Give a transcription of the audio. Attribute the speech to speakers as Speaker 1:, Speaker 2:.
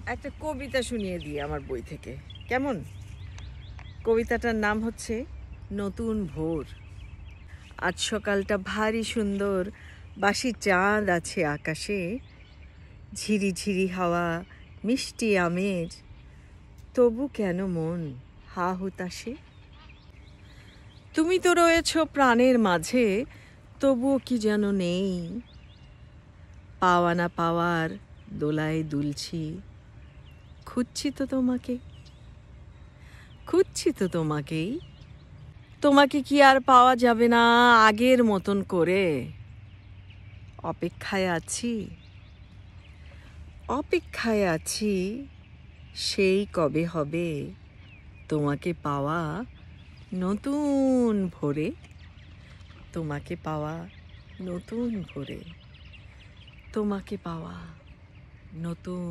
Speaker 1: একটা কবিতা শুনিয়ে দিই আমার বই থেকে, কেমন? কবিতাটার নাম হচ্ছে নতুন ভোর। আজ সকালটা ভারী সুন্দর, বাসি চাঁদ আছে আকাশে, ঝিরিঝিরি হাওয়া, মিষ্টি আমের, তবু কেন মন হা হুতাশে? তুমি তো রয়েছ প্রাণের মাঝে, তবুও কি যেন নেই। পাওয়া না পাওয়ার দোলায় দুলছি, খুঁজছি তো তোমাকে, খুঁজছি তো তোমাকেই। তোমাকে কি আর পাওয়া যাবে না আগের মতন করে? অপেক্ষায় আছি, অপেক্ষায় আছি, সেই কবে হবে তোমাকে পাওয়া নতুন ভোরে, তোমাকে পাওয়া নতুন ভোরে, তোমাকে পাওয়া নতুন